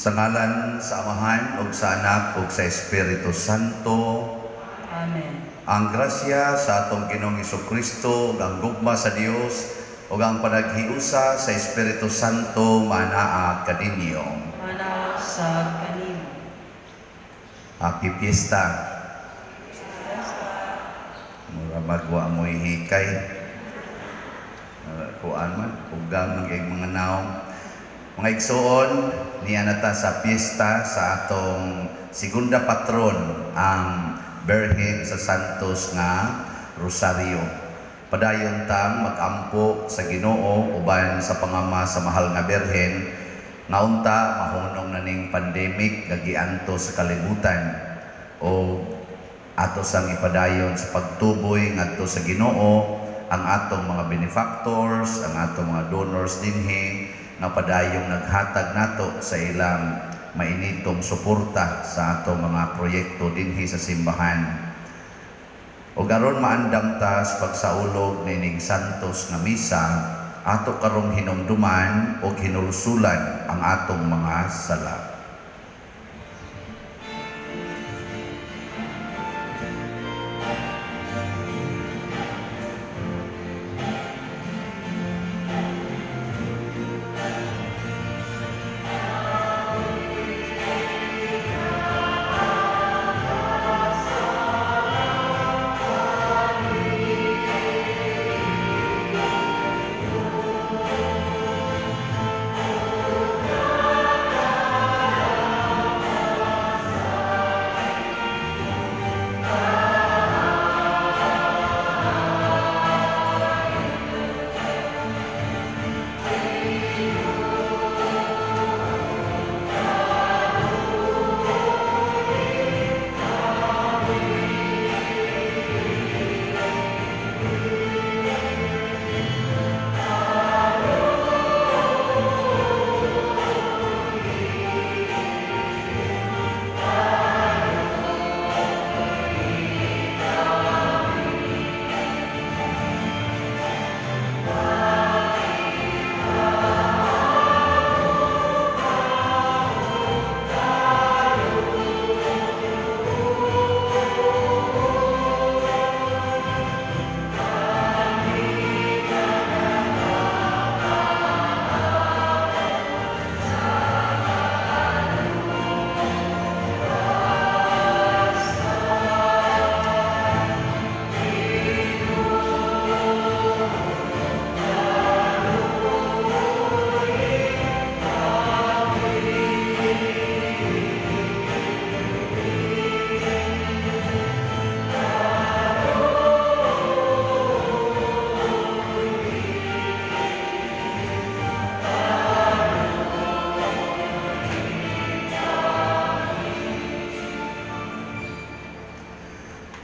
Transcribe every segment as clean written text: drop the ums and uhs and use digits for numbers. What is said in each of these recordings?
Sa ngalan sa Amahan, ug sa Anak, ug sa Espiritu Santo. Amen. Ang grasya sa atong Ginoong Hesukristo, ug ang gugma sa Dios, ug ang panaghiusa sa Espiritu Santo manaa kaninyo. Mana sa kanimo. Happy Fiesta. Mura magwa mo'y hikay. Kuan man, ugang ng mga naong. Mga igsoon, niya nata sa piyesta sa atong segunda patron, ang Birhen sa Santos nga Rosario. Padayon tang mag-ampo sa Ginoo uban sa pangama sa mahal nga Birhen, nga unta mahunong na ning pandemic gagianto sa kalibutan o ato sang ipadayon sa pagtuboy ngadto sa Ginoo ang atong mga benefactors, ang atong mga donors dinhi nga padayong naghatag nato sa ilang mainitong suporta sa atong mga proyekto dinhi sa simbahan. O garon maandam ta sa pagsaulog nining Santos nga misa, ato karong hinumduman o hinulsulan ang atong mga sala.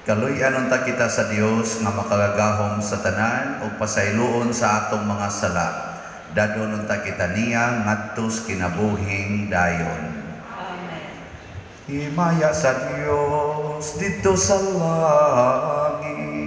Kaluy-anon ta kita sa Dios nga makagagahom sa tanan ug pasayloon sa atong mga sala. Dadonon ta kita niya ngadtos kinabuhing dayon. Amen. Himaya sa Dios dito sa langit.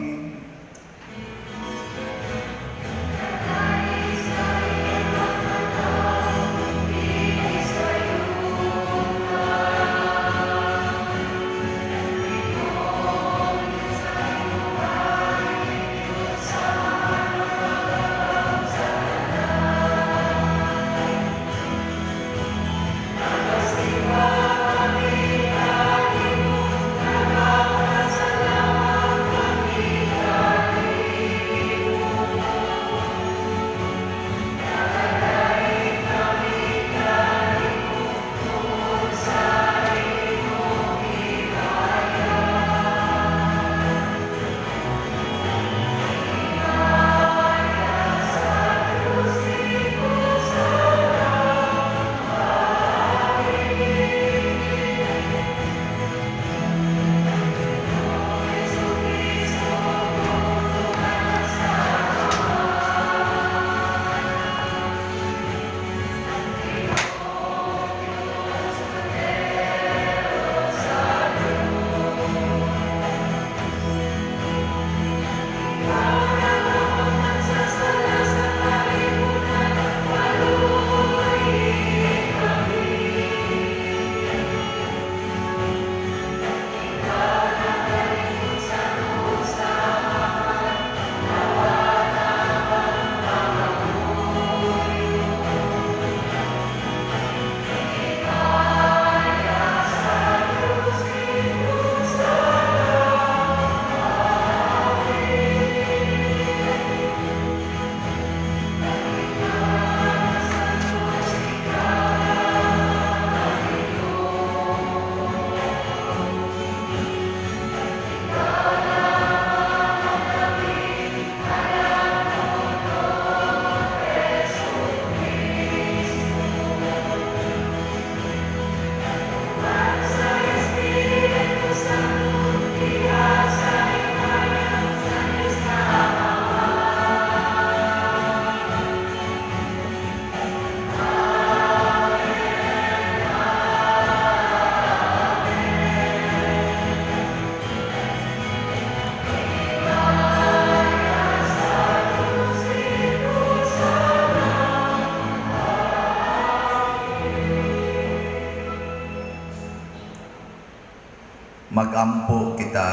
magampo kita.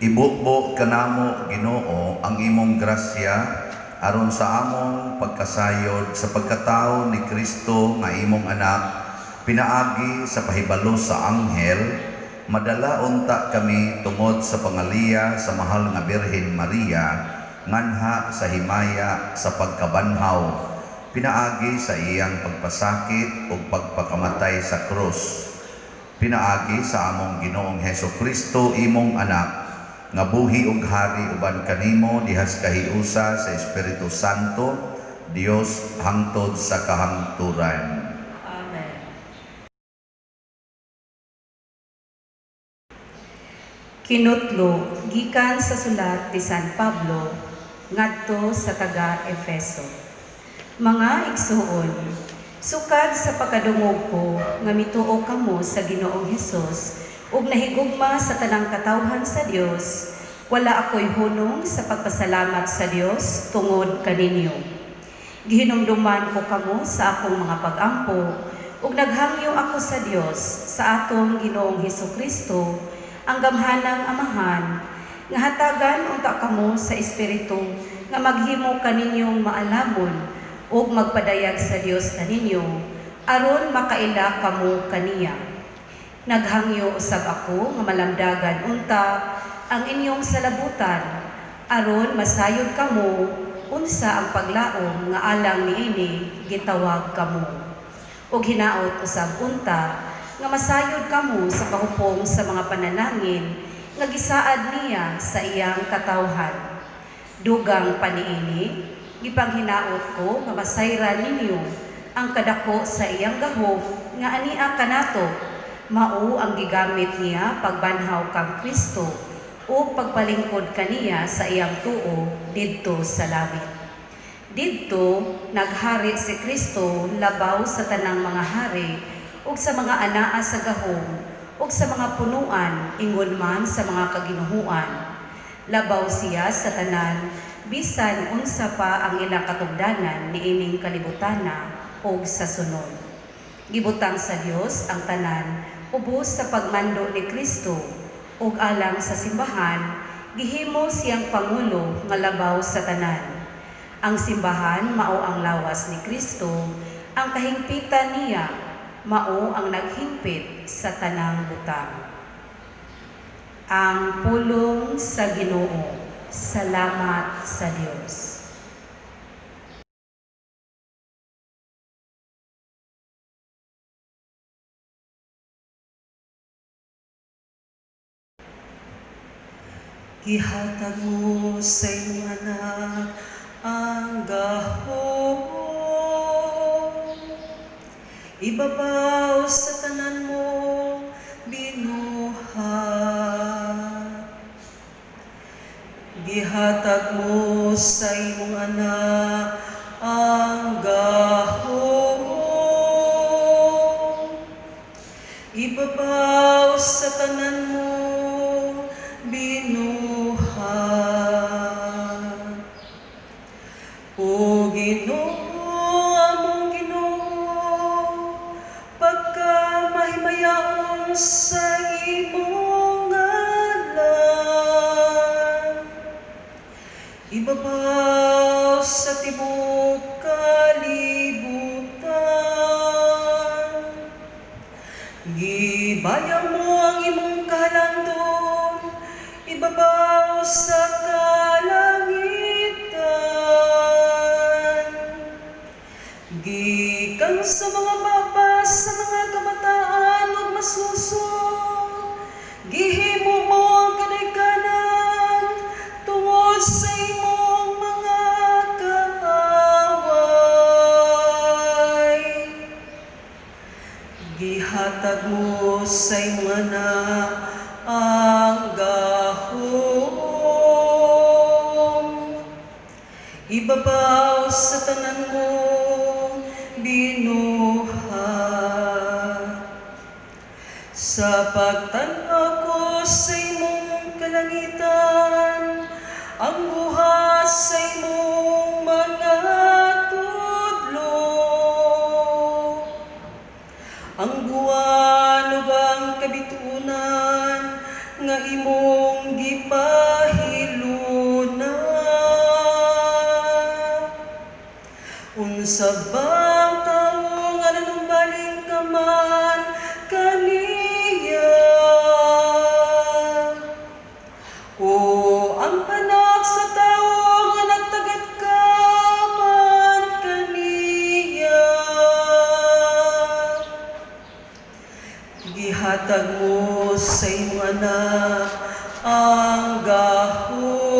Ibukbo kanamo Ginoo ang imong grasya aron sa among pagkasayod sa pagkatao ni Kristo nga imong anak, pinaagi sa pahibalo sa anghel, madala unta kami tungod sa pangaliya sa mahal nga Birhen Maria, nganha sa himaya sa pagkabanhaw, pinaagi sa iyang pagpasakit ug pagpakamatay sa krus, pinaagi sa among Ginoong Hesukristo imong anak, nga buhi ug hari uban kanimo dihas kahiusa sa Espiritu Santo, Dios hangtod sa kahangturan. Amen. Kinutlo gikan sa sulat ni San Pablo ngadto sa taga Efeso. Mga igsuon, sukad sa pagkadungog ko nga mituo kamo sa Ginoong Hesus ug nahigugma sa tanang katawhan sa Dios, wala ako'y hunong sa pagpasalamat sa Dios tungod kaninyo. Gihinumduman ko kamo sa akong mga pag-ampo ug naghangyo ako sa Dios sa atong Ginoong Hesukristo, ang gamhanang Amahan, nga hatagan unta kamo sa Espiritu nga maghimo kaninyong maalamon ug magpadayag sa Dios kaninyo aron makaila kamo kaniya. Naghangyo usab ako nga malamdagan unta ang inyong salabutan aron masayod kamo unsa ang paglaom nga alang niini gitawag kamo. Ug hinaot usab unta nga masayod kamo sa kahupong sa mga panalangin nga gisaad niya sa iyang katawhan. Dugang paniini, gipanghinaot ko nga masayran ninyo ang kadako sa iyang gahom nga ania kanato, mao ang gigamit niya pagbanhaw kang Kristo o pagpalingkod kaniya sa iyang tuo didto sa langit. Didto naghari si Kristo labaw sa tanang mga hari ug sa mga anaa sa gahom ug sa mga punuan ingon man sa mga kaginuhuan. Labaw siya sa tanan bisan unsa pa ang ilang katugdanan niining kalibutana ug sa sunod. Gibutang sa Dios ang tanan ubos sa pagmando ni Kristo ug alang sa simbahan gihimo siyang pangulo nga labaw sa tanan. Ang simbahan mao ang lawas ni Kristo, ang kahingpitan niya mao ang naghingpit sa tanang butang. Ang pulong sa Ginoo. Salamat sa Dios. Ihatag mo sa iyong anak ang gahom, ibabaw sa tanan mo binuhat. Gihatag mo sa iyong anak ang gahom, ibabaw sa tanan mo binuhat. O Ginoo, among Ginoo, pagka mahimayaon sa imong ngalan, ibabaw sa tibuok kalibutan, gibayang mo ang imong kahalandon, ibabaw sa kalangitan. Gikan sa mga baba sa mga kabataan ug masuso, gihimo mo ang kadaykanan tungod sa imong mga kaaway. Gihatag mo sa imong anak ang gahom, ibabaw sa tanan mo binuhat. Sa pagtan-aw ko sa imong kalangitan, ang buhat sa imong mga tudlo, ang buwan ug sabang taong nga nanumbaling ka man kaniya. O ang anak sa tao nga nagtagad ka man kaniya. Gihatag mo sa imong anak ang gahom,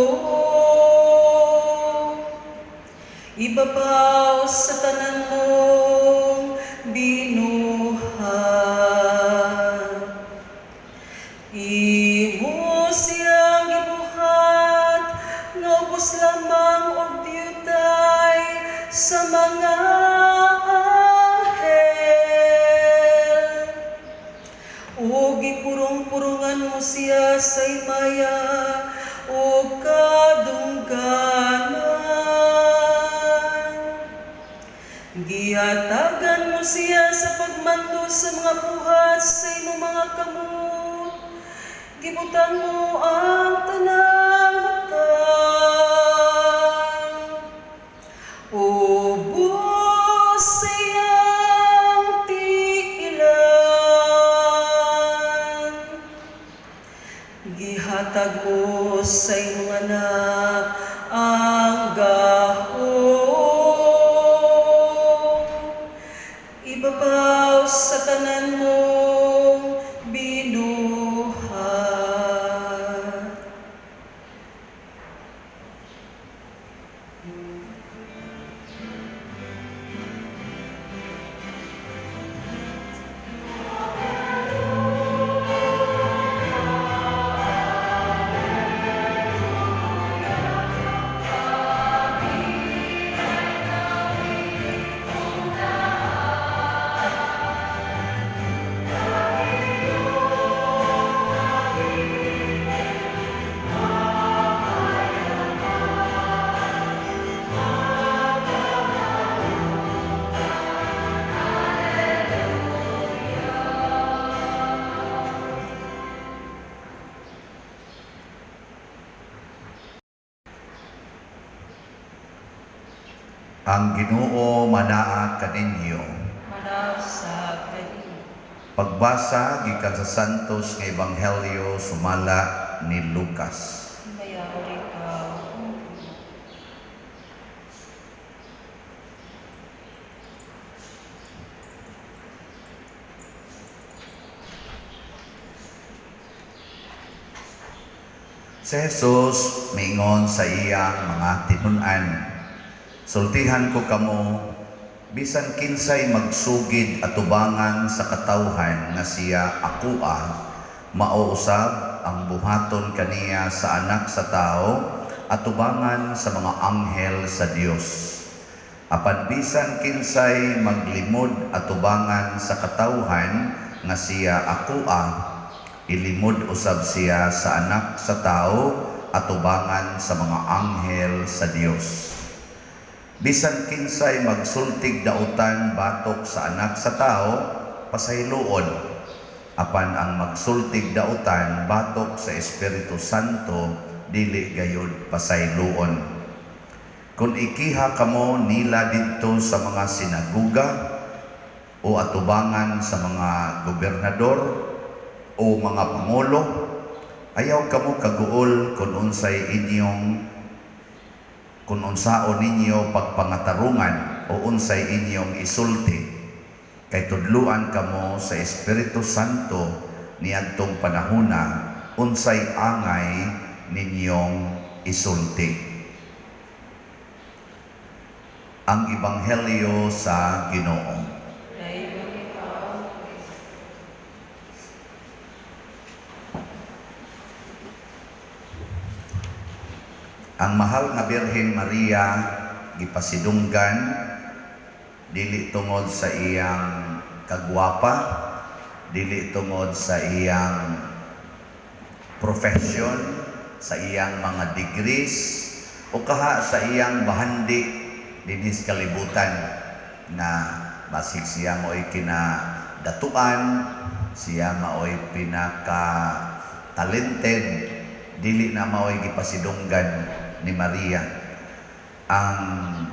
ibabaw sa tanan mong binuhat. Imo siyang gibuhat nga ubos lamang og diyutay sa mga anghel. O gipurong-purongan mo siya sa imaya o kadungganan. Gihatagan mo siya sa pagmando sa mga buhat sa imong mga kamot. Gibutang mo ang tanang butang. Ubos sa iyang tiilan. Gihatag mo sa imong anak ang gahom, ibabaw sa tanan mong binuhat. Ang Ginoo manaa kaninyo. Manaw sa kani. Pagbasa gikan sa Santos nga Ebanghelyo sumala ni Lucas. Mayari ka. Si Jesus mingon sa iyang mga tinun-an, sultihan ko kamo, bisan kinsay magsugid atubangan sa katawhan nga siya akua, mauusab ang buhaton kaniya sa anak sa tao, atubangan sa mga anghel sa Dios. Apan bisan kinsay maglimod atubangan sa katawhan nga siya akua, ilimod usab siya sa anak sa tao, atubangan sa mga anghel sa Dios. Bisan kinsay magsultig dautan batok sa anak sa tao, pasayloon. Apan ang magsultig dautan batok sa Espiritu Santo, dili gayud pasayloon. Kung ikiha kamo nila didto sa mga sinaguga o atubangan sa mga gobernador o mga pangulo, ayaw kamo kaguol kung unsaon ninyo pagpangatarungan o unsay inyong isulti, kay tudluan kamo sa Espiritu Santo niadtong panahona unsay angay ninyong isulti. Ang Ebanghelyo sa Ginoo. Ang mahal nga Birhen Maria gipasidunggan dili tungod sa iyang kagwapa, dili tungod sa iyang profession, sa iyang mga degrees o kaha sa iyang bahandi dinis kalibutan na basig siya mo'y kinadatuan, siya mao'y pinaka talented, dili na mao'y gipasidunggan ni Maria. Ang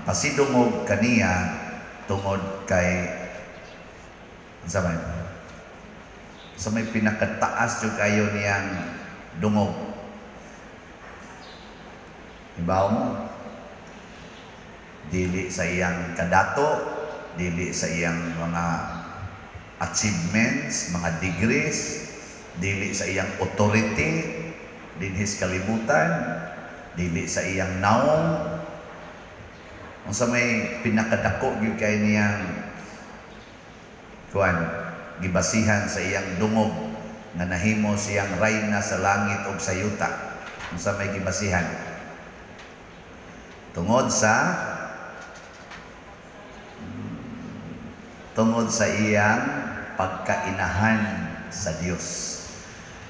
pasidungog kaniya tungod kay sa may pinakataas jud kayo niyang dungog. Ibaw mo, dili sa iyang kadato, dili sa iyang mga achievements, mga degrees, dili sa iyang authority dinhis kalibutan, dili sa iyang naong. Unsa may pinakadako gyud kay niyang kuan gibasihan sa iyang dungog nga nahimo siyang rayna sa langit ug sa yuta. Unsa may gibasihan? Tungod sa iyang pagkainahan sa Dios.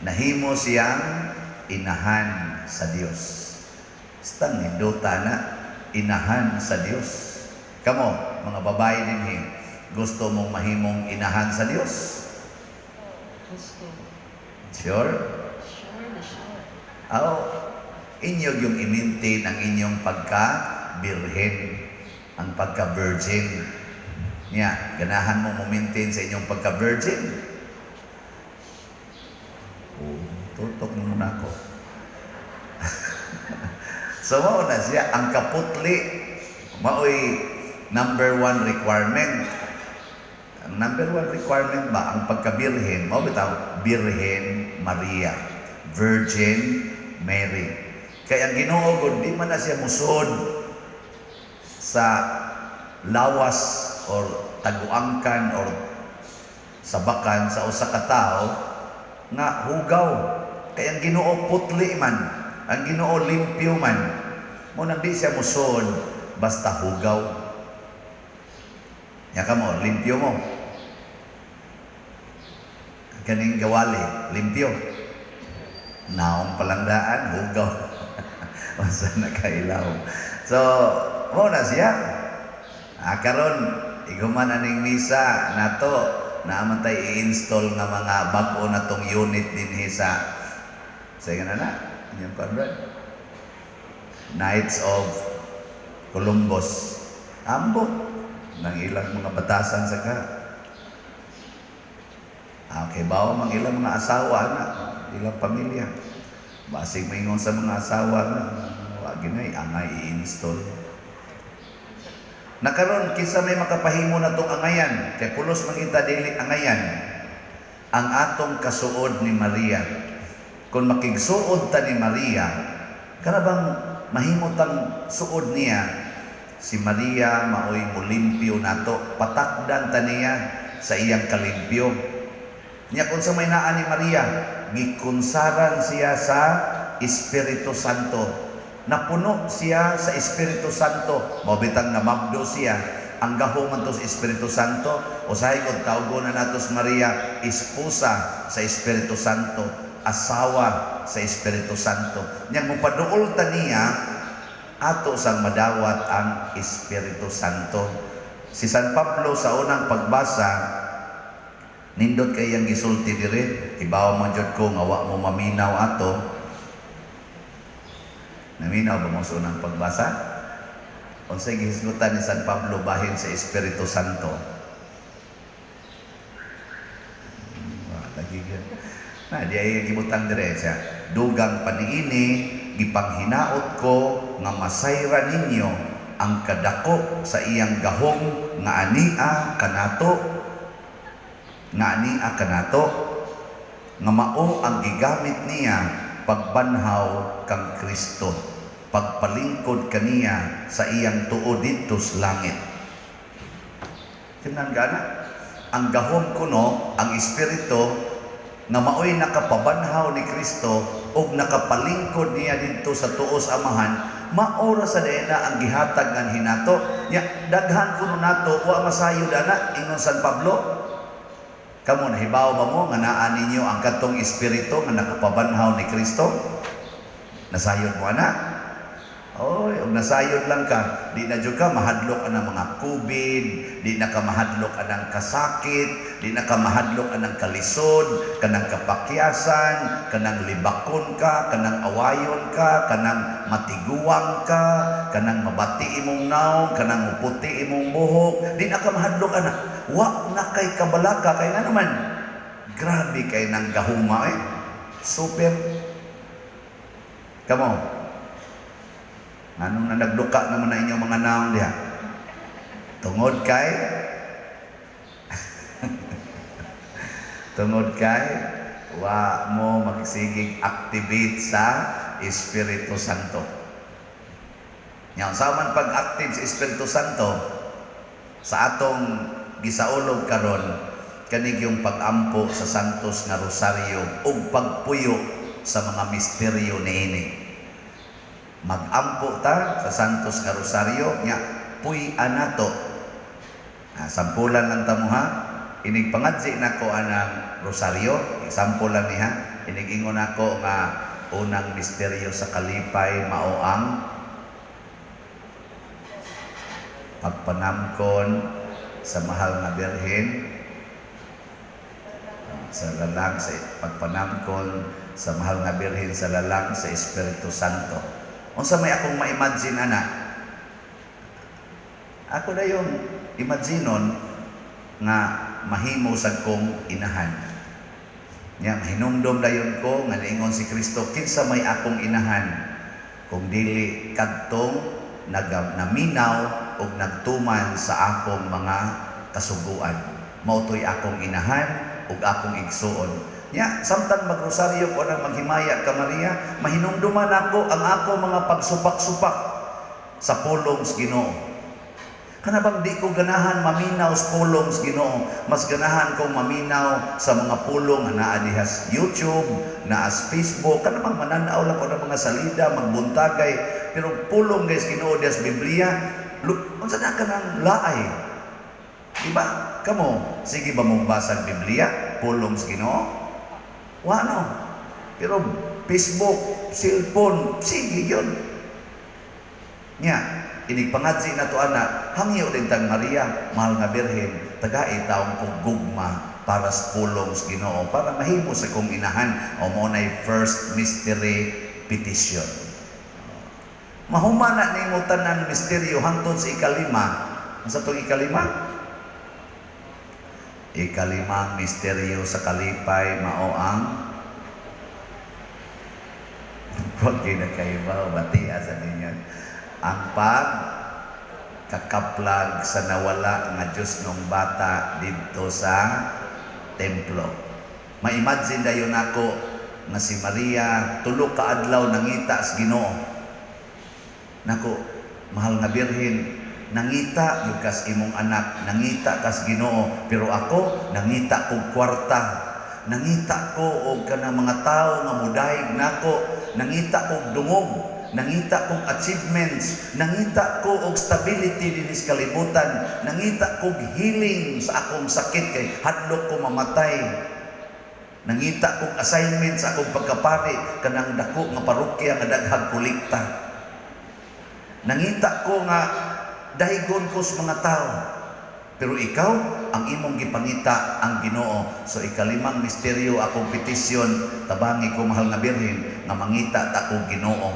Nahimo siyang inahan sa Dios. Stang nindota na inahan sa Dios. Kamo, mga babae dinhi, gusto mong mahimong inahan sa Dios? Gusto. Sure? Sure na sure. Inyo yung i-maintain ang inyong pagka-birhen, ang pagka-virgin. Ganahan mo mo-maintain sa inyong pagka-virgin. Tutok mo muna ako. So, mauna siya, ang kaputli, maoy number 1 requirement. Ang number 1 requirement ba, ang pagka-birhen, mao bitaw, Birhen Maria, Virgin Mary. Kaya ang Ginoo gud di man na siya musod sa lawas or taguangkan or sabakan sa usa ka tawo nga hugaw. Kaya ang Ginoo putli man, ang Ginoo limpyo man. Mo nang di siya musod basta hugaw. Ya kamo, limpyo mo. Kaning gawali, limpyo. Naong palandaan, hugaw. Masa nakailaw. So, mo na siya. Karon iguman aning misa nato naaman tay i-install nga mga bag-o na tong unit dinhi sa na inyong Conrad Knights of Columbus. Ambot ng ilang mga batasan sa ka. Okay, bawa mang ilang mga asawa na, ilang pamilya. Basig maingon sa mga asawa na, wag ginay angay i-install. Nakaron kinsa may makapahimo na tong angayan, kay pulos mangita dili angayan. Ang atong kasuod ni Maria. Kung makigsuod ta ni Maria, kana bang mahimutang suod niya, si Maria maoy mulimpyo nato, patakdan ta niya sa iyang kalimpyo. Nya kung sa may naa ni Maria, gikunsaran siya sa Espiritu Santo. Napuno siya sa Espiritu Santo. Mabitang namabdo siya. Ang gahom man to sa Espiritu Santo. Usahay kung tawgo na nato si Maria, esposa sa Espiritu Santo. Asawa sa Espiritu Santo. Niyang mupaduol ta niya, ato sang madawat ang Espiritu Santo. Si San Pablo sa unang pagbasa, nindot kayang gisulti dire, ibaw man jud ko nga wa mo maminaw ato. Naminaw ba mo sa unang pagbasa? Unsay gihisgutan ni San Pablo bahin sa Espiritu Santo? Lagi gyud. Di ay gibutang dire siya. Dugang paniini gipanghinaot ko nga masayra ninyo ang kadako sa iyang gahom nga ania kanato nga mao ang gigamit niya pagbanhaw kang Kristo, pagpalingkod kaniya sa iyang tuo dito sa langit. Tingnan gana, ang gahom kuno, ang Espiritu nga maoy nakapabanhaw ni Kristo ug nakapalingkod niya dito sa tuo sa Amahan, maora sa dena ang gihatag ng hinato. Ya, daghan kuno nato wa masayod ana ingon San Pablo. Kamo nahibaw ba mo nga naa ninyo ang katong Espiritu nga nakapabanhaw ni Kristo? Nasayod mo ana? Oy, ug nasayod lang ka, di na jud ka mahadlok anang mga COVID, di na ka mahadlok anang kasakit, di na ka mahadlok anang kalisod, kanang kapakyasan, kanang libakon ka, kanang awayon ka, kanang matiguang ka, kanang mabati imong naong, kanang muputi imong buhok, di na ka mahadlok ana. Wa na kay kabalaka kay nga naman. Grabe kay nang gahuma eh. Super. Kamo. Anong na nagduka naman na inyong mga naong diha? Tungod kay tungod kay wa mo magsigig activate sa Espiritu Santo. Nya sa man pag-active sa Espiritu Santo sa atong gisaulog karon kanig yung pag-ampo sa santos nga rosaryo ug pagpuyo sa mga misteryo niini. Mag-ampo ta sa santos nga rosaryo nya puy-an nato. Sampulan lang ta mo ha. Inig pangadsi nako anang rosaryo, example lang niha. Inig ingon nako nga unang misteryo sa kalipay mao ang pagpanamkon sa mahal nga birhen sa lalang sa pagpanamkon sa mahal nga birhen sa lalang sa Espiritu Santo. Unsa may akong ma-imagine ana? Ako na yung imaginon nga mahimo sad kong inahan. Nya mahinumdom dayon ko nga niingon si Kristo, kinsa may akong inahan kung dili kadtong naminaw og nagtuman sa akong mga kasuguan. Mautoy akong inahan ug akong igsuon. Nya samtang magrosaryo ko nang maghimaya ka Maria, mahinumduman ako ang ako mga pagsupak-supak sa pulong sa Ginoo. Kana bang di ko ganahan maminaw sa pulong sa Ginoo, mas ganahan kong maminaw sa mga pulong nga naa diha sa YouTube, naa sa Facebook, kana bang mananaw lang ko ng mga salida, magbuntagay, pero pulong guys Ginoo diha sa Biblia, unsa na kanang laay? Diba? Kamo, sige ba mong basag Biblia, pulong sa Ginoo? Wano. Pero Facebook, cellphone, sige yun. Nya, inigpangadsi na to ana, hangyo din tang Maria, mahal nga birhen, tagai taong kong gugma para sa pulong sa Ginoo, para mahimo sa kong inahan, o mo na'y first mystery petition. Mahumana ni mo tanan misteryo hangtod sa ikalima. Ang sa itong ikalima? Ikalimang misteryo sa kalipay mao ang huwag kayo na kayo ba batia sa ninyo ang kakaplag sa nawala nga Diyos nung bata dito sa templo. Ma-imagine dayon ako nga si Maria tulo ka adlaw nangita sa Ginoo. Nako, mahal nga birhen, nangita yung kas imong anak, nangita kas Ginoo, pero ako nangita kog kwarta, nangita ko og kanang mga tao nga mudayeg nako, nangita kog dungog, nangita kog achievements, nangita ko og stability dinhi sa kalibutan, nangita kog healing sa akong sakit kay hadlok ko mamatay, nangita kog assignments sa akong pagkapari kanang dako nga parokya nga daghang kolekta, nangita ko nga dahigon ko sa mga tao. Pero ikaw, ang imong gipangita ang Ginoo. So ikalimang misteryo akong petisyon, tabangi ko mahal nga birhen, nga mangita ta ko Ginoo.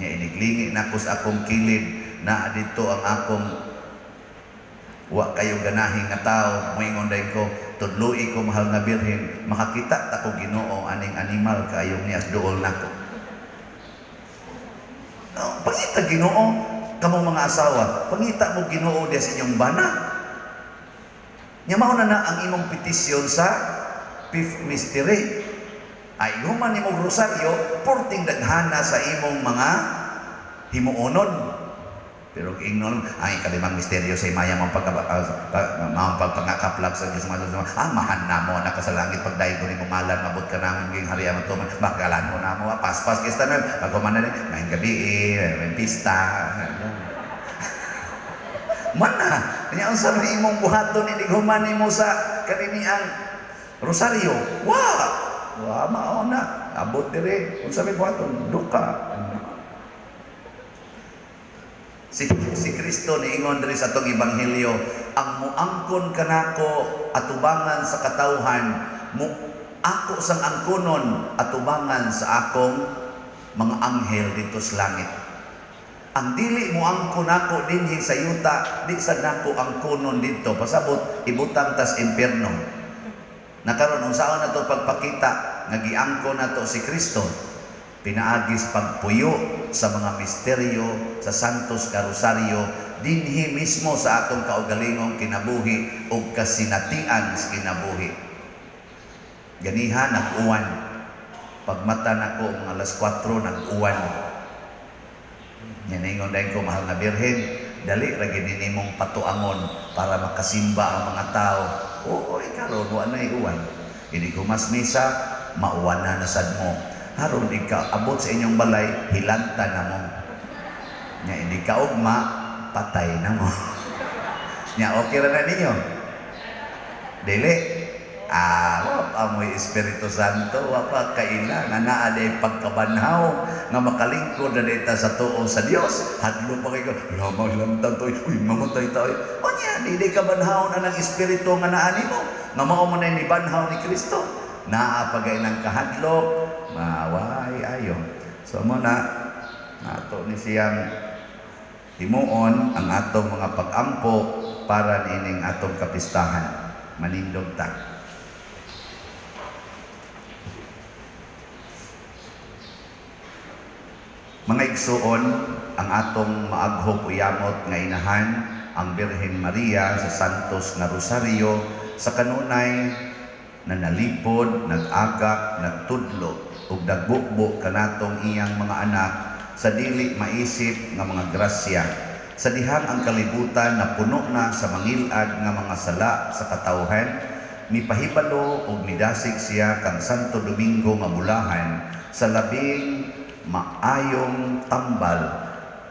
Nya iniglingi na ko sa akong kilid, na dito ang akong wa kayo ganahin nga tao, moingon day ko, tudloi ko mahal nga birhen, makakita ta ko Ginoo, aning animal kayong niyas duol nako. Pangita Ginoo, kamong mga asawa, pangita mo Ginoo diya sa inyong bana. Nya mao na ang imong petisyon sa fifth mystery. Ay human nimong rosaryo, porting daghana sa imong mga himuonon. Pero ingnon, ay kalimang misteryo sa imaya mong pagpangakaplag sa Diyos mga mahan na mo, nakasalangit pagdaig ko ni mo malan, mabot ka namin ngayong hariya mo ito, bakalan mo na mo, paspas kista na, pagkuman na rin, may gabi, may pista. Mana, kanya ang sabi imong buhaton, hindi humani mo sa kaniniang rosaryo. Wah, mao na, abot dire, kung sabi buhaton, duka. Si Kristo niingon diri sa atong ebanghelyo, ang muangkon kanako atubangan sa katawhan, ako sang angkonon atubangan sa akong mga anghel dito sa langit. Ang dili mo angkon ako dinhi sa yuta, di sad nako angkonon dito, pasabot ibutang tas impierno. Nakaron unsaon na to pagpakita nga giangkon nato si Kristo? Pinaagis pagpuyo sa mga misteryo sa Santos nga Rosaryo dinhi mismo sa atong kaugalingong kinabuhi o kasinatian sa kinabuhi. Ganiha nag-uwan. Pagmata nako mga alas 4 nag-uwan. Yan ingon dahil ko, mahal na Birhen, dali ra gid nimong patuangon para makasimba ang mga tao. Oo, ikaron wa na uwan. Hindi ko mas misa, mauwan na nasad mo. Haron ikaw, abot sa inyong balay, hilanta na mo. Nya hindi ka ugma, patay na mo. Nya okay ra na ninyo? Dili. Amoy Espiritu Santo, wapa kaila nga naa day pagkabanhaw nga makalingkod na dita sa tuo sa Dios. Hadlo pa kayo, lamang lang tantoy, uy, mamatay tayo. O niya, hindi ka banhaw na ng Espiritu nga naani mo, nga mao mo na ni banhaw ni Kristo. Naapagay ng kahadlok, maway ayo. So muna, nato ni siyang himuon ang atong mga pag-ampo para nining atong kapistahan. Manindog ta. Mga igsuon, ang atong maaghop uyamot nga inahan, ang Birhen Maria sa Santos nga Rosaryo, sa kanunay na nalipod, nag-agak, nagtudlo, ug nagbukbo kanatong iyang mga anak sa dili maisip nga mga grasya. Sa dihang ang kalibutan na puno na sa mangilad nga mga sala sa katawhan, mipahibalo ug midasig siya kang Santo Domingo nga bulahan sa labing maayong tambal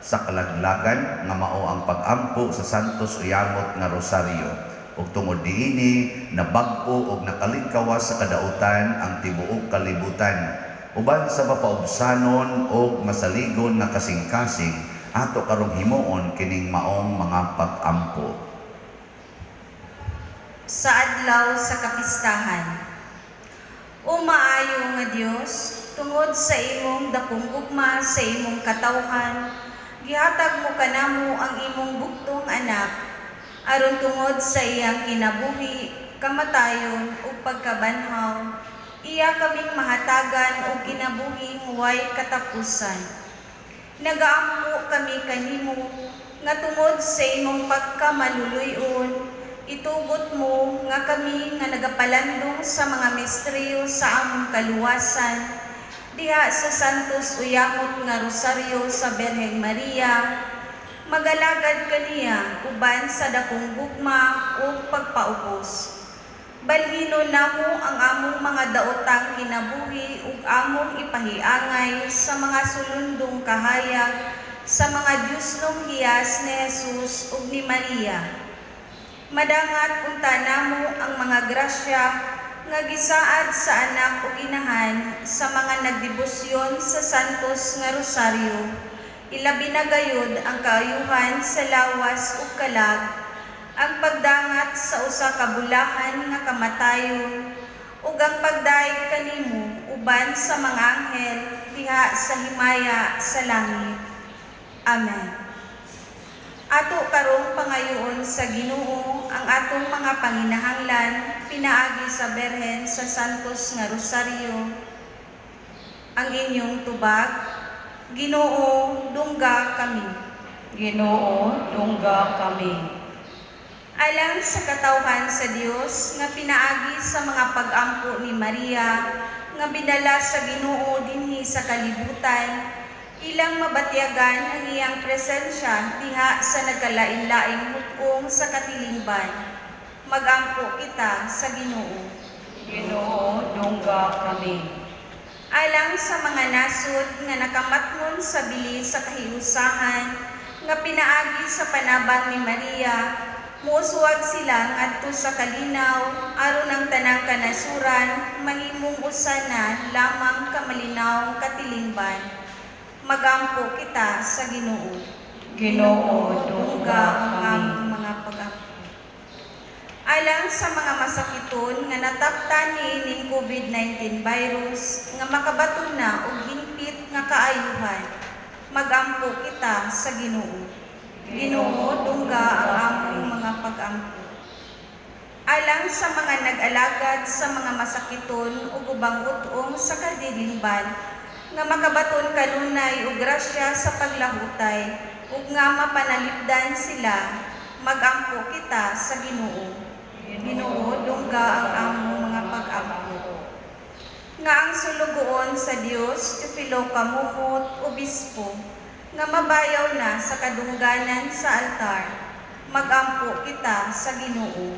sa kalaglagan nga mao ang pag-ampo sa Santos Uyamot nga Rosaryo. Ug tungod diini nabag-o ug nakalingkawas sa kadautan ang tibuok kalibutan. Uban sa mapaubsanon ug masaligon nga kasing-kasing ato karong himuon kining maong mga pag-ampo. Sa adlaw sa kapistahan, O maayo nga Dios, tungod sa imong dakong gugma sa imong katawhan, gihatag mo kanamo ang imong buktong anak, aron tungod sa iyang kinabuhi, kamatayon ug pagkabanhaw, iya kaming mahatagan og kinabuhi huway katapusan. Nagaampo kami kanimo nga tungod sa imong pagkamaluluyon, itugot mo nga kami nga nagapalandong sa mga misteryo sa among kaluwasan diha sa Santos Uyamot nga Rosaryo sa Birhen Maria. Magalagad kaniya uban sa dakong gugma o pagpaubos. Balhino namo ang among mga daotang kinabuhi ug among ipahiangay sa mga sulundong kahayag sa mga Diosnong hiyas ni Jesus ug ni Maria. Madangat unta namo ang mga grasya nga gisaad sa anak ug inahan sa mga nagdebosyon sa Santos nga Rosaryo. Ilabi na gayud ang kaayuhan sa lawas ug kalag, ang pagdangat sa usa ka bulahan nga kamatayon, ug ang pagdaig kanimo uban sa mga anghel diha sa himaya sa langit. Amen. Ato karong pangayoon sa Ginoo ang atong mga panginahanglan pinaagi sa Birhen sa Santos nga Rosaryo. Ang inyong tubag, Ginoo, dungga kami. Ginoo, dungga kami. Alang sa katawhan sa Dios nga pinaagi sa mga pag-ampo ni Maria nga bidala sa Ginoo dinhi sa kalibutan, ilang mabatyagan ang iyang presensya diha sa nagkalain-laing hukong sa katilingban. Magampo kita sa Ginoo. Ginoo, dungga kami. Alang sa mga nasod nga nakamatngon sa bilis sa kahiusahan nga pinaagi sa panabang ni Maria, muuswag sila ngadto sa kalinaw aron ang tanang kanasuran mahimong usa na lamang kamalinaw katilingban. Magampo kita sa Ginoo. Ginoo, dungga ang kami. among mga pag-ampo. Alang sa mga masakiton nga nataptani ning COVID-19 virus nga makabaton na og hingpit nga kaayuhan, magampo kita sa Ginoo. Ginoo, dungga ang among mga pag-ampo. Alang sa mga nag-alagad sa mga masakiton ug ubang utong sa kadilingban, nga makabaton kanunay og grasya sa paglahutay, ug nga mapanalipdan sila, magampo kita sa Ginoo. Ginoo, dungga ang among mga pag-ampo. Nga ang sulugoon sa Dios ti Filo Kamuhot, obispo, nga mabayaw na sa kadungganan sa altar, magampo kita sa Ginoo.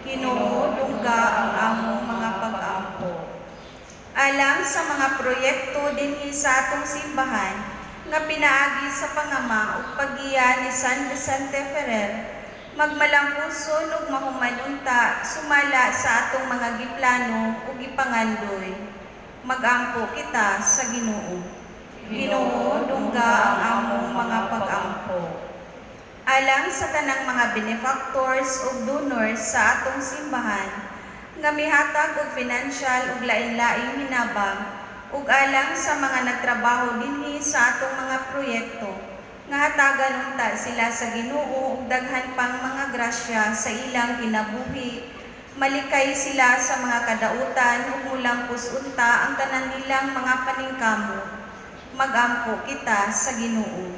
Ginoo, dungga ang among mga pag-ampo. Alang sa mga proyekto dinhi sa atong simbahan nga pinaagi sa pangama ug paggiya ni San Vicente Ferrer, magmalampuson ug mahumanunta sumala sa atong mga giplano ug gipangandoy. Magampo kita sa Ginoo. Ginoo, dungga ang among mga pag-ampo. Alang sa tanang mga benefactors ug donors sa atong simbahan, nga mihatag og financial ug lain-laing hinabang, ug alang sa mga nagtrabaho dinhi sa atong mga proyekto, nga hatagan unta sila sa Ginoo ug daghan pang mga grasya sa ilang kinabuhi, malikay sila sa mga kadautan ug mulampos unta ang tanan nilang mga paningkamo. Magampo kita sa Ginoo.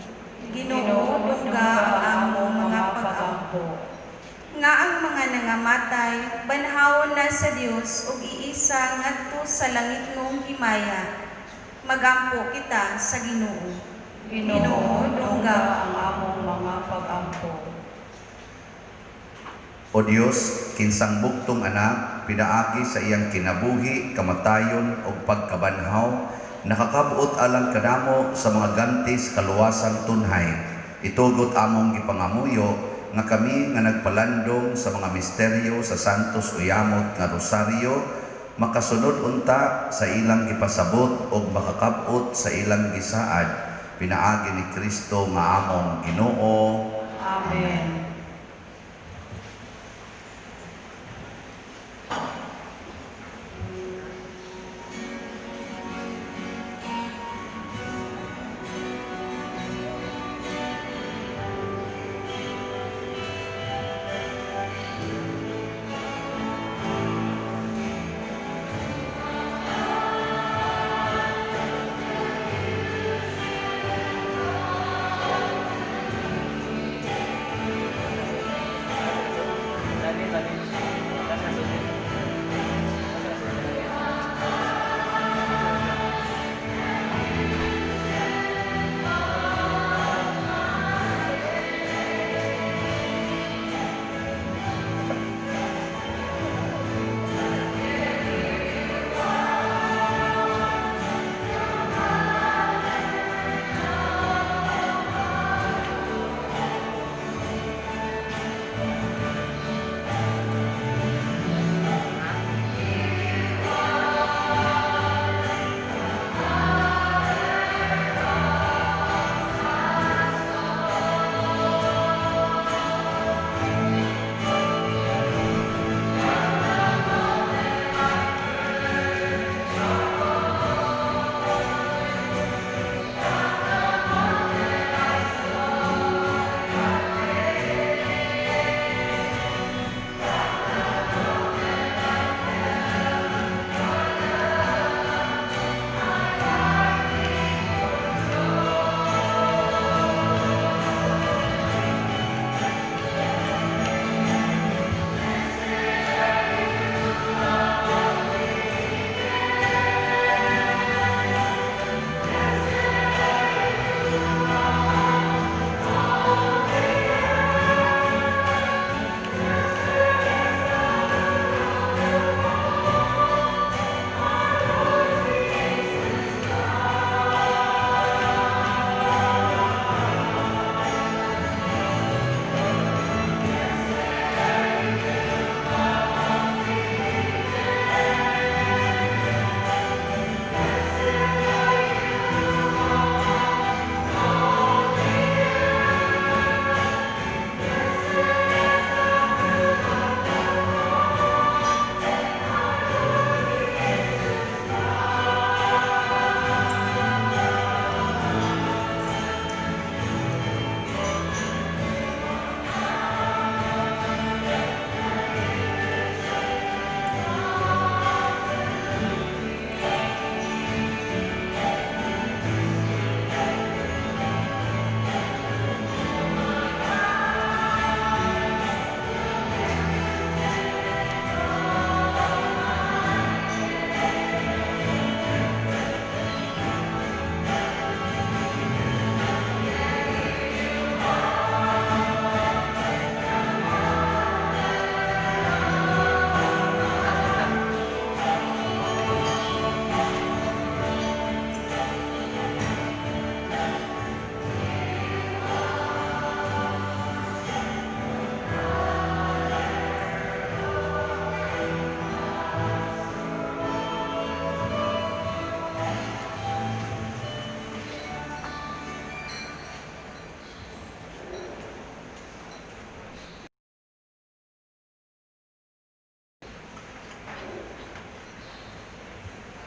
Ginoo, dungga ang among mga pag-ampo. Nga ang mga nangamatay, banhawon na sa Dios ug iisa ngadto sa langitnong himaya. Magampo kita sa Ginoo. Ginoo, dungga ang among mga pag-ampo. O Dios, kinsang buktong anak, pinaagi sa iyang kinabuhi, kamatayon o pagkabanhaw, nakakabuot alang kanamo sa mga gantis kaluwasang tunhay. Itugot among gipangamuyo nga kami nga nagpalandong sa mga misteryo sa Santos Uyamot nga Rosaryo, makasunod unta sa ilang gipasabot o makakabot sa ilang gisaad. Pinaagi ni Kristo nga among Ginoo. Amen.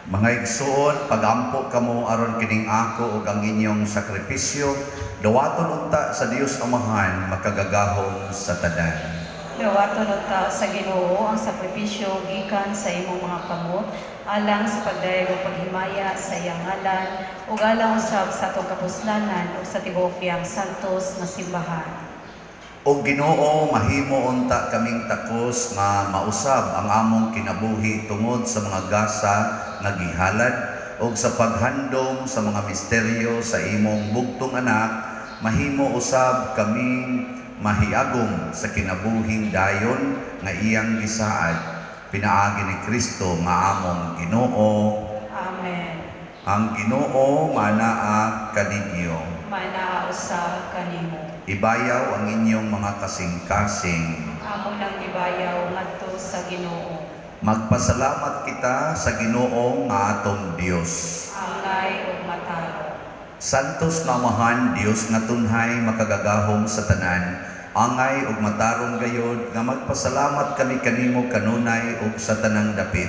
Mga igsuon, pagampo kamo aron kining ako ug ang inyong sakripisyo, dawaton unta sa Dios Amahan makagagahom sa tanan. Dawaton ta sa Ginoo ang sakripisyo gikan sa imong mga kamot alang sa pagdayeg ug paghimaya sa iyang ngalan ug alang usab sa atong kapuslanan ug sa tibuok iyang santos nga simbahan. O Ginoo, mahimo unta kaming takos nga mausab ang among kinabuhi tungod sa mga gasa nga gihalad ug sa paghandom sa mga misteryo sa imong bugtong anak, mahimo usab kaming mahiagom sa kinabuhing dayon nga iyang gisaad. Pinaagi ni Kristo nga among Ginoo. Amen. Ang Ginoo manaa kaninyo. Manaa usab kanimo. Ibayaw ang inyong mga kasing-kasing. Amo nang gibayaw ngadto sa Ginoo. Magpasalamat kita sa Ginoo nga atong Dios. Angay ug mataro. Santos nga Amahan Dios nga tunhay makagagahom sa tanan, angay ug matarong gayod nga magpasalamat kami kanimo kanunay ug sa tanang dapit.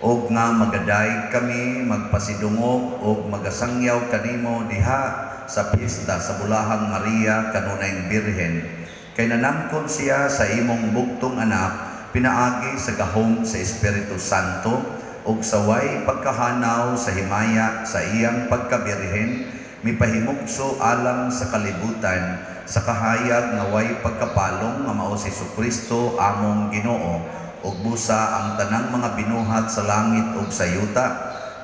Og nga magadayeg kami magpasidungog ug magasangyaw kanimo diha sa piyesta sa Bulahang Maria kanunayng Birhen. Kay nanamkon siya sa imong bugtong anak, pinaagi sa gahom sa Espiritu Santo ug sa way pagkahanaw sa himaya sa iyang pagkabirhen, mipahimugso alang sa kalibutan sa kahayag nga way pagkapalong nga mao si Jesucristo among Ginoo ug busa ang tanang mga binuhat sa langit ug sa yuta,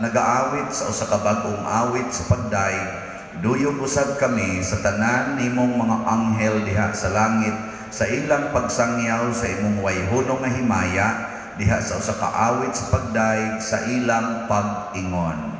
nagaawit sa usa ka bag-ong awit sa pagdaig. Duyog usab kami sa tanan nimong mga anghel diha sa langit sa ilang pagsangyaw sa imong wayhunong nga himaya diha sa usa ka awit sa pagdaig sa ilang pag-ingon.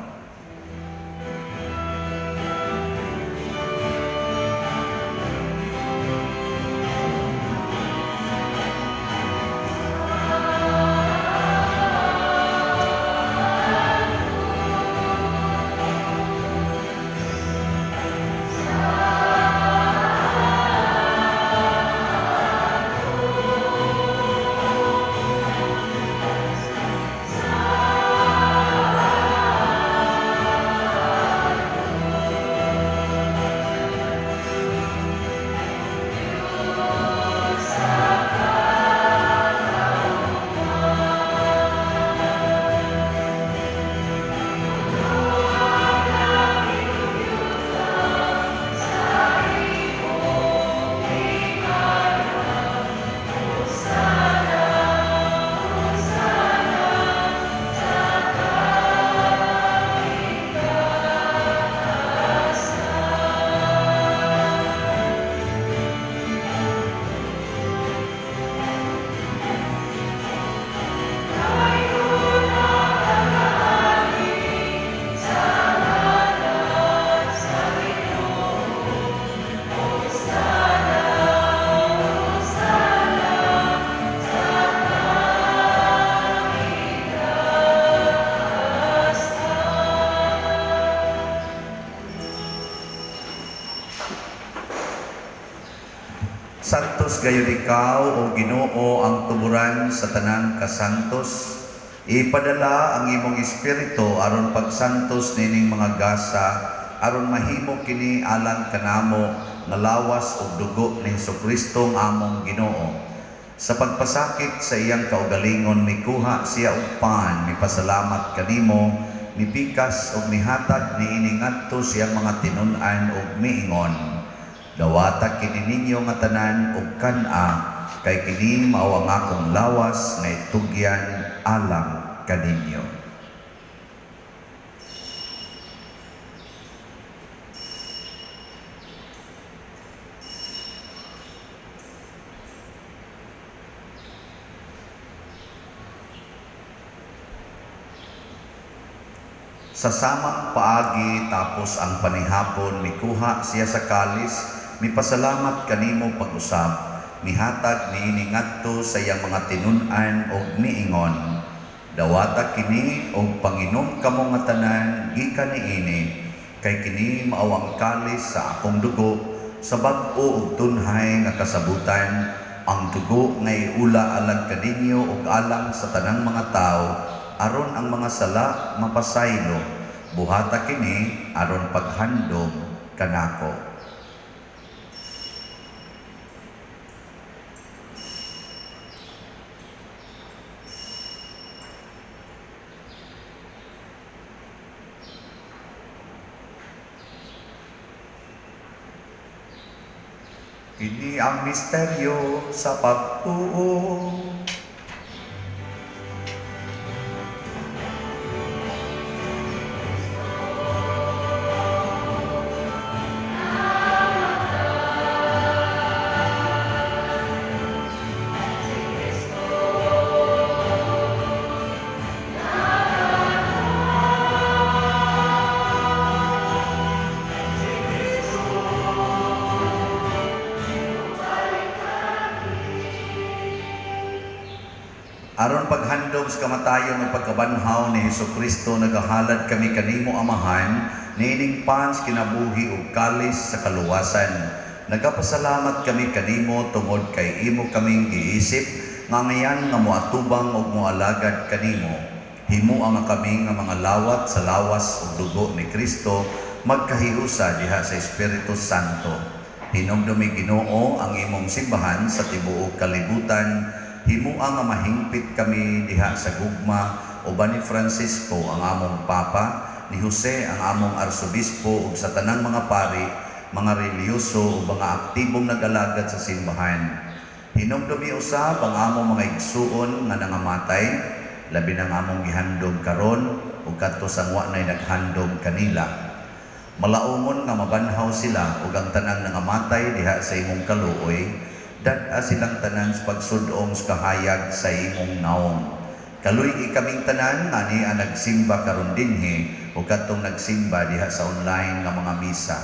Santos gayud ikaw o Ginoo ang tuburan sa tanan kasantos. Ipadala ang imong espiritu aron pagsantos nining mga gasa aron mahimo kini alang kanamo nga lawas ug dugo ni Jesucristo among Ginoo. Sa pagpasakit sa iyang kaugalingon mikuha siya og pan, mipasalamat kanimo, mipikas ug mihatag niini ngadto siyang mga tinun-an ug miingon. Dawata kini ninyo nga tanan ug kan-a, kay kini mao ang akong lawas nga itugyan alang kaninyo. Sa samang paagi tapos ang panihapon mikuha siya sa kalis, mipasalamat kanimo pag-usab, mihatag niini ngadto sa iyang mga tinun-an ug miingon. Dawata kini og panginom kamo nga tanan gikan niini, kay kini mao ang kalis sa akong dugo sa bag-o ug tunhay nga kasabutan, ang dugo nga iula alang kaninyo ug alang sa tanang mga tawo aron ang mga sala mapasaylo, buhata kini aron paghandom kanako. Ini ang misteryo sa pagtuo. Aron paghandom sa kamatayon ng pagkabanhaw ni Hesukristo, nagahalad kami kanimo Amahan, niining pans kinabuhi ug kalis sa kaluwasan. Nagapasalamat kami kanimo tungod kay imo kaming giisip nga ngayan nga moatubang ug moalagad kanimo. Himo ang kami nga mga lawat sa lawas ug dugo ni Kristo magkahiusa diha sa Espiritu Santo. Hinumdumi Ginoo ang imong simbahan sa tibuok kalibutan. Himuang nga mahingpit kami diha sa gugma, uban ni Francisco ang among Papa, ni Jose ang among Arsobispo ug sa tanang mga pari, mga reliyoso ug mga aktibong nag-alagad sa simbahan. Hinumdumi usab ang among mga igsuon nga nangamatay, labi na nga among gihandom karon ug kadto sang wa nay naghandom kanila. Malaumon nga mabanhaw sila ug ang tanang nangamatay diha sa imong kaluoy, dad-a silang tanan sa pagsudong sa kahayag sa imong naong. Kaluy kaming tanan nga ni nagsimba karon dinhi o kadtong nagsimba diha sa online nga mga misa.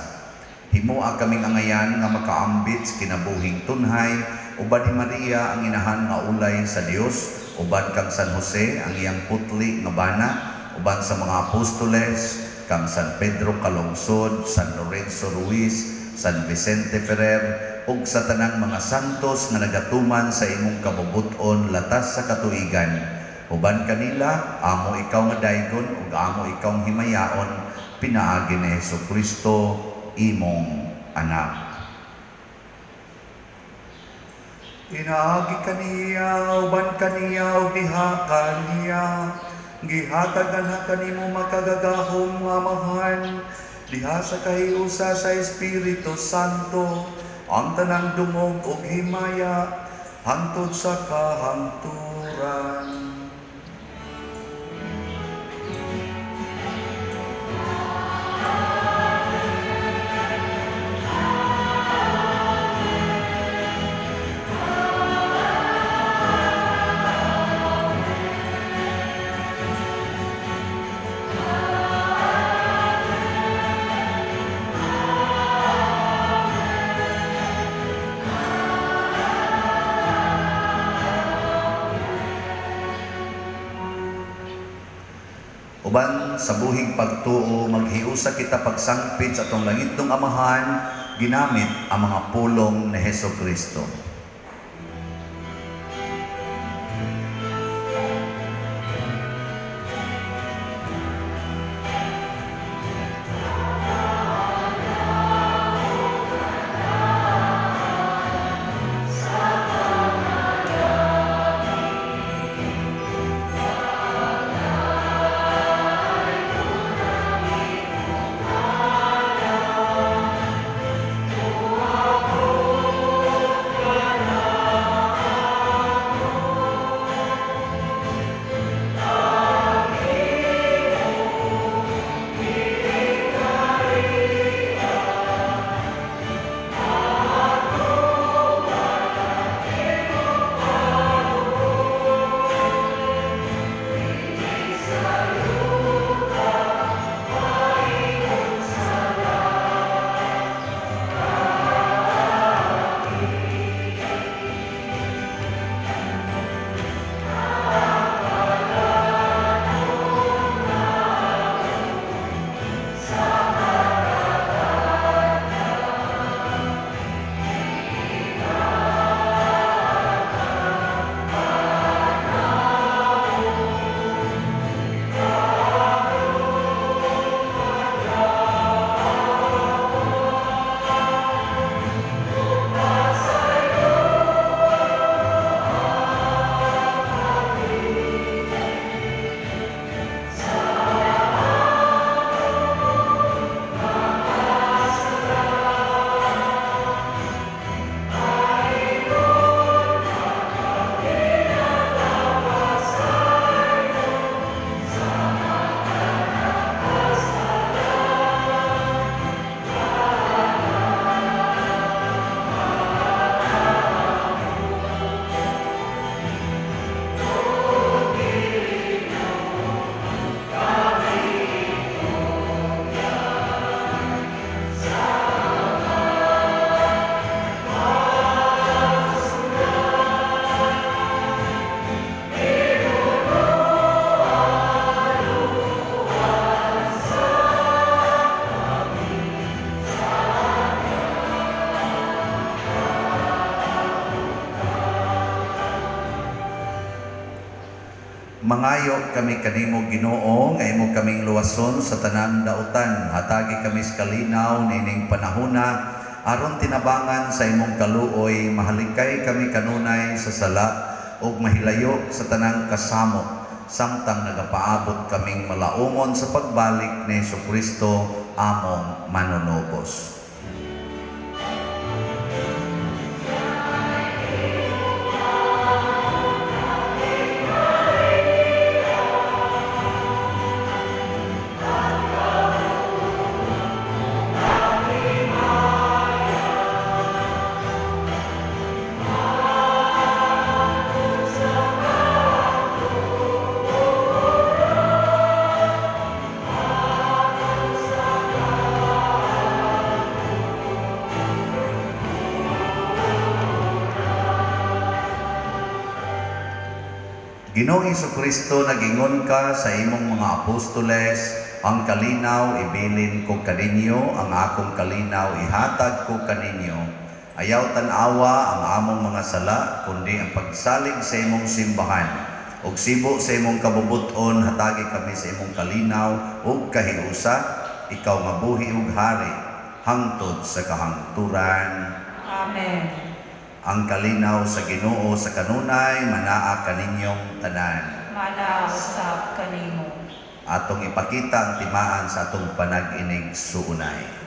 Himoa kaming angayan nga makaambit sa kinabuhing tunhay, uban ni Maria ang inahan nga ulay sa Dios, uban kang San Jose ang iyang putli nga bana, uban sa mga apostoles, kang San Pedro Calungsod, San Lorenzo Ruiz, San Vicente Ferrer, ug sa tanang mga santos nga nagatuman sa imong kabubuton latas sa katuigan. Uban kanila, amo ikaw nga daygon ug amo ikaw himayaon, pinaagi ni Hesukristo imong anak. Pinaagi kaniya, uban kaniya ug diha kaniya, gihatagan ha kanimo makagagahom nga Amahan, diha sa kahiusa sa Espiritu Santo, ang tanang dungog ug himaya hangtod sa kahangturan. Uban sa buhing pagtuo, maghiusa kita pagsangpit sa atong langitong Amahan, ginamit ang mga pulong ni Hesukristo. Mangayo kami kanimo Ginoo nga imo kaming luwason sa tanang dautan. Hatagi kami sa kalinaw nining panahona aron tinabangan sa imong kaluoy. Mahalikay kami kanunay sa sala ug mahilayo sa tanang kasamo samtang nagapaabot kaming malaumon sa pagbalik ni Jesucristo among manunubos. Ginoong Jesucristo, nagingon ka sa imong mga apostoles, ang kalinaw ibilin ko kaninyo, ang akong kalinaw ihatag ko kaninyo. Ayaw tan-awa ang among mga sala, kundi ang pagsalig sa imong simbahan. Og sibo sa imong kabubuton, hatagi kami sa imong kalinaw ug kahiusa, ikaw mabuhi ug hari, hangtod sa kahangturan. Amen. Ang kalinaw sa Ginoo sa kanunay manaa kaninyong tanan. Mana usab kanimo. Atong ipakita ang timaan sa atong panag-inig suunay.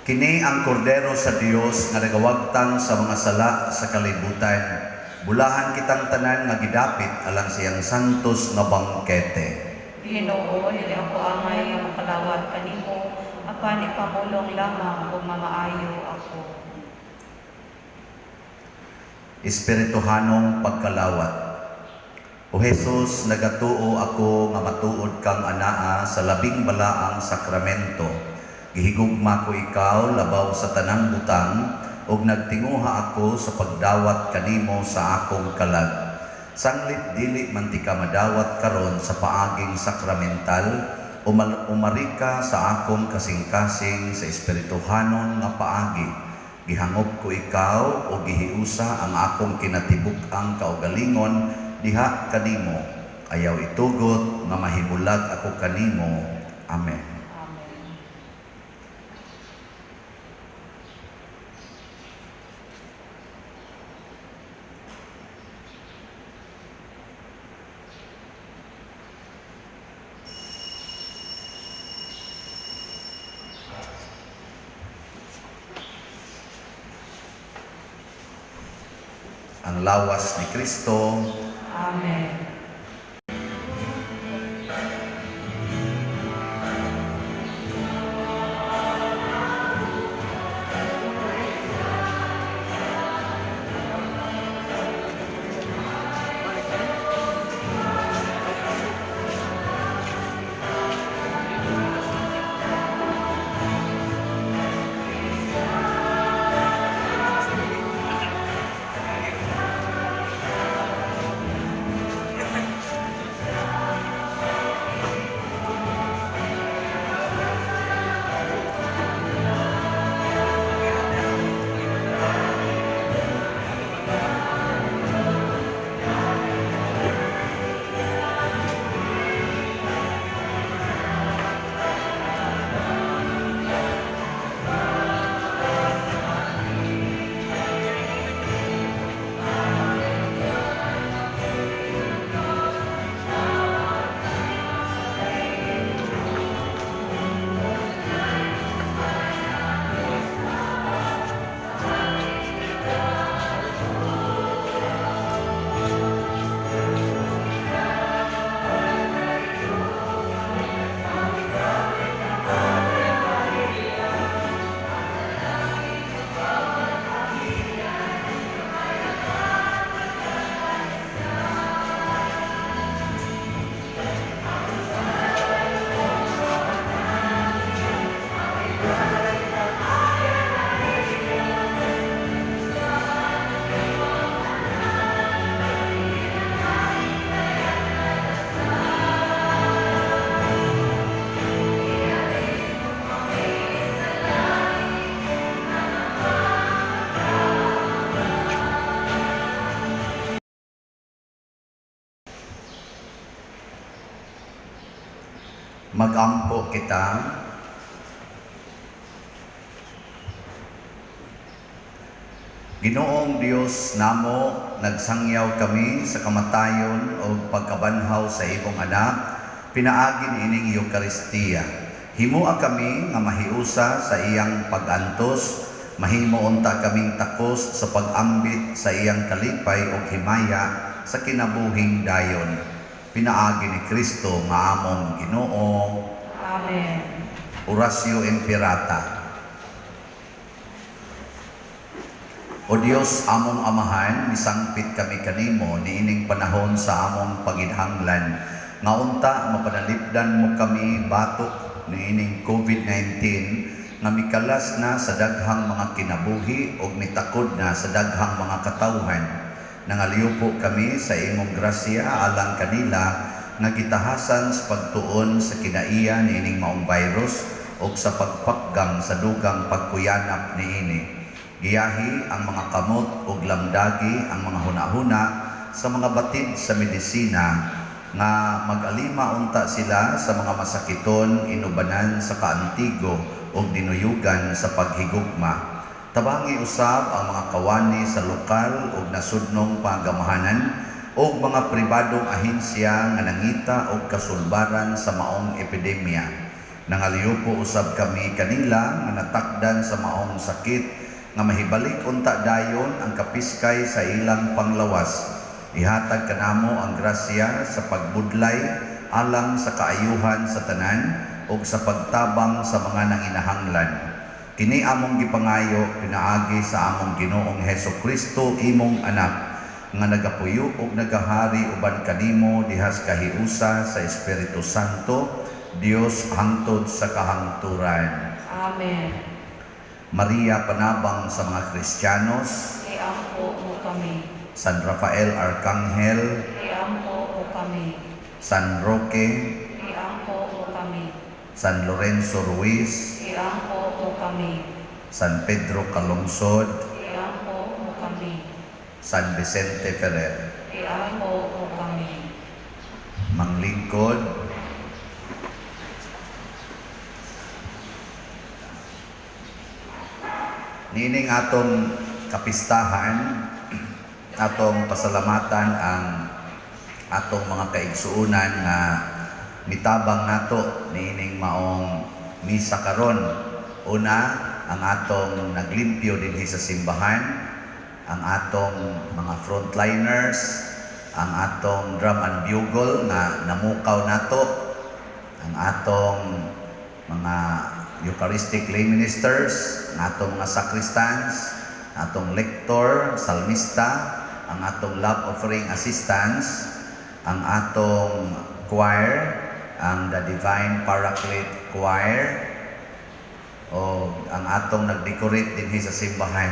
Kini ang kordero sa Dios nga nagawagtang sa mga sala sa kalibutan. Bulahan kitang tanan nga gidapit alang siyang santos nga bangkete. Ginoo, dili ako angay nga makalawat kanimo, apan ipamulong lamang kung mamaayo ako. Espirituhanong pagkalawat. O Jesus, nagatuo ako nga matuod kang anaa sa labing balaang sakramento. Gihigugma ko ikaw labaw sa tanang butang ug nagtinguha ako sa pagdawat kanimo sa akong kalag. Sanglit dili man ti ka madawat karon sa paaging sakramental, umari ka sa akong kasing-kasing sa espirituhanon nga paagi. Gihangop ko ikaw o gihiusa ang akong kinatibuk-ang kaugalingon diha kanimo. Ayaw itugot nga mahibulag ako kanimo. Amen. Ang lawas ni Kristo. Amen. Magampo kita. Ginoong Dios namo, nagsangyaw kami sa kamatayon o pagkabanhaw sa imong anak, pinaagin ining Eucharistia. Himua kami nga mahiusa sa iyang pag-antos, mahimo unta kaming takos sa pag-ambit sa iyang kalipay o himaya sa kinabuhing dayon. Pinaagi ni Kristo nga among Ginoo. Amen. Orasio Imperata. O Dios among amahan, misangpit kami kanimo niining panahon sa among pagidhanglan. Nga unta mapanalipdan mo kami batok niining COVID-19 nga mikalas na sa daghang mga kinabuhi o mitakod na sa daghang mga katawhan. Nangaliw po kami sa imong grasya alang kanila nga gitahasan sa pagtuon sa kinaiya niining maong virus o sa pagpakgang sa dugang pagkuyanap niini. Giyahi ang mga kamot o lamdagi ang mga hunahuna sa mga batid sa medisina nga mag-alima unta sila sa mga masakiton inubanan sa kaantigo o dinuyugan sa paghigugma. Tabangi usab ang mga kawani sa lokal o nasudnong pagamahanan o mga pribadong ahensya nga nangita o kasulbaran sa maong epidemya. Nangaliw po usab kami kanila nga natakdan sa maong sakit nga mahibalik unta dayon ang kapiskay sa ilang panglawas. Ihatag kanamo ang grasya sa pagbudlay alang sa kaayuhan sa tanan o sa pagtabang sa mga nanginahanglan. Kini among gipangayo pinaagi sa among Ginoong Hesukristo imong anak nga nagapuyo ug nagahari uban kanimo dihas kahiusa sa Espiritu Santo, Dios hangtod sa kahangturan. Amen. Maria panabang sa mga Kristiyanos, Iampo mo kami. San Rafael Arcangel, Iampo mo kami. San Roque, Iampo mo kami. San Lorenzo Ruiz, Iampo mo kami. San Pedro Calungsod, Iampo mo kami. San Vicente Ferrer. Iampo mo kami. Manglingkod, nining atong kapistahan, atong pasalamatan ang atong mga kaigsuunan nga mitabang nato niining maong misa karon. Una, ang atong naglimpyo dinhi sa simbahan, ang atong mga frontliners, ang atong drum and bugle nga namukaw nato, ang atong mga Eucharistic lay ministers, ang atong mga sacristans, atong lector, salmista, ang atong love offering assistants, ang atong choir, ang the Divine Paraclete Choir, o ang atong nag-decorate dinhi sa simbahan.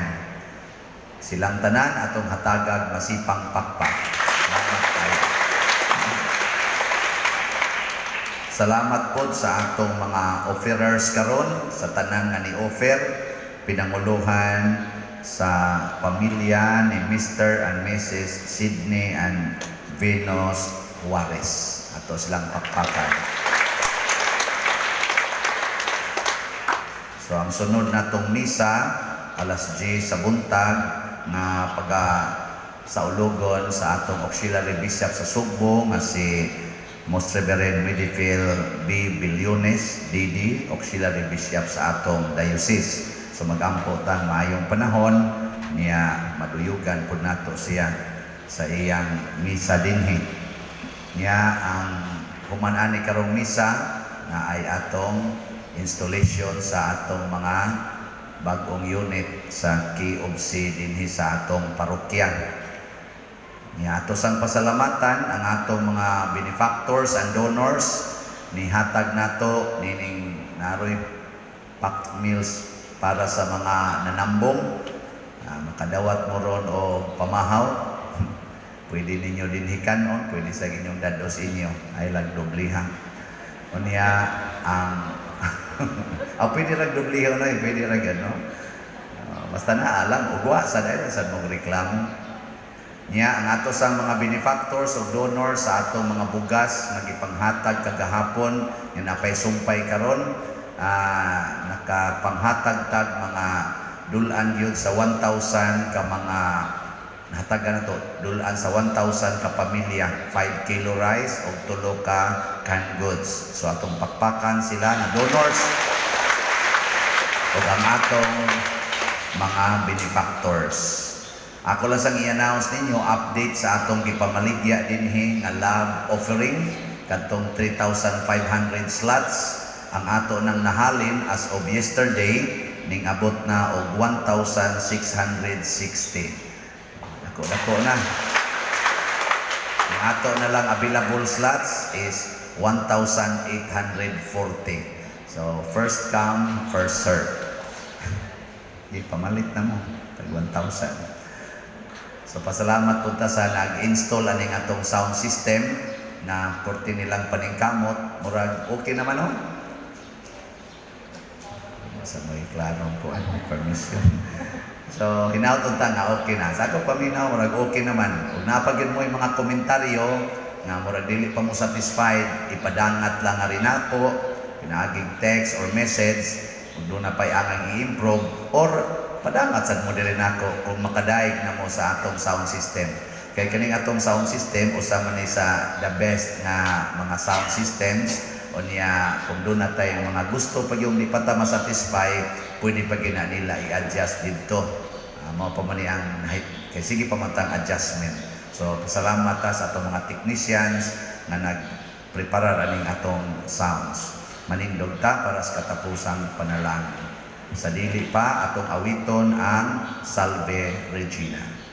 Silang tanan atong hatagag masipang pakpak. Salamat kayo. Salamat po sa atong mga offerers karon sa tanan nga ni-offer, pinanguluhan sa pamilya ni Mr. and Mrs. Sydney and Venus Juarez. Ato silang pakpakan. So ang sunod natong misa, alas 10 sa buntag, nga pagka sa ulogon sa atong auxiliary bishop sa Sugbo nga si Most Reverend Medifil B. Bilyones, DD, auxiliary bishop sa atong diocese. So magampo tang maayong panahon niya maduyugan pud nato siya sa iyang misa dinhi. Niya ang human-ani karong misa na ay atong installation sa atong mga bagong unit sa KOBC dinhi sa atong parokya. Niya ato sang pasalamatan ang atong mga benefactors and donors ni hatag nato nining naroy packed meals para sa mga nanambong. Makadawat mo ron o pamahaw. Pwede ninyo din hikanon, pwede sa inyong dados inyo ay lagdobliha. O niya ang pwede lagdobliha na pwede ra gano. Basta na alam ugwa sa dahil sa mong reklamo. Nya ang ato sa mga benefactors o donors sa atong mga bugas nga gipanghatag kagahapon nga napay sumpay karon, nakapanghatag tag mga dulan gyud sa 1,000 ka mga nahatagan na to, dulan sa 1,000 ka pamilya, 5 kilo rice o 3 ka canned goods. So atong pakpakan sila na donors o ang atong mga benefactors. Ako lang sang i-announce ninyo, update sa atong gipamaligya dinhi nga love offering, kadtong 3,500 slots. Ang ato nang nahalin as of yesterday, ning abot na og 1,660. Dako na. Ang ato na lang available slots is 1,840. So, first come, first serve. Pamalit na mo. Tag 1,000. So, pasalamat punta sa nag-install aning atong sound system na korte nilang paningkamot. Murag, okay naman o? Sa may klarong po ang permission. So, hinautong nga okay na. Sa ako paminaw, murag okay naman. Kung napagin mo yung mga komentaryo, nga murag dili pa mo satisfied, ipadangat lang nga rin ako, pinaaging text or message, kung doon na pa'y angang i-improve, or padangat sad mo din ako kung makadaig na mo sa atong sound system. Kaya kaning atong sound system, usama ni sa the best nga mga sound systems, o niya, kung doon na tayo mga gusto, pag yung di pa ta masatisfy, pwede pa gina nila i-adjust dito. Mga pamani ang kaya sige pa matang adjustment. So, pasalamat ta sa atong mga technicians na nagprepara aning atong sounds. Manindog ta para sa katapusang panalangin. Sa dili pa, atong awiton ang Salve Regina.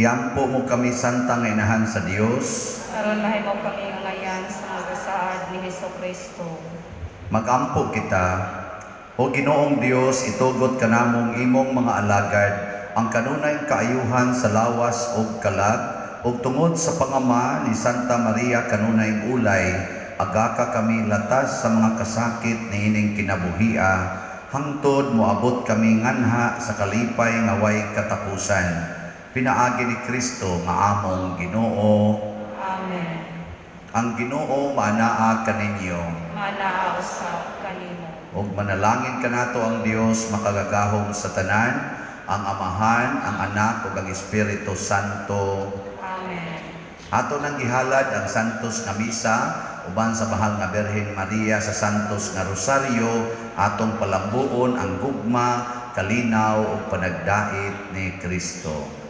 Iampo mo kami santang inahan sa Dios. Aron mahimo kami ngayan sa magasaad ni Hesukristo. Magampo kita, o Ginoong Dios, itugot kanamong imong mga alagad ang kanunay kaayuhan sa lawas ug kalag, ug tungod sa pangama ni Santa Maria kanunay ulay, agaka kami latas sa mga kasakit niining kinabuhia, hangtod moabot kami nganha sa kalipay nga way katapusan. Pinaagi ni Kristo nga among Ginoo. Amen. Ang Ginoo maanaa kaninyo. Manaa usab kanimo. ug manalangin kanato ang Dios makagagahom sa tanan, ang Amahan, ang Anak ug ang Espiritu Santo. Amen. Ato nang gihalad ang santos nga misa uban sa Mahal nga Birhen Maria sa santos nga rosaryo, atong palambuon ang gugma, kalinaw ug panagdait ni Kristo.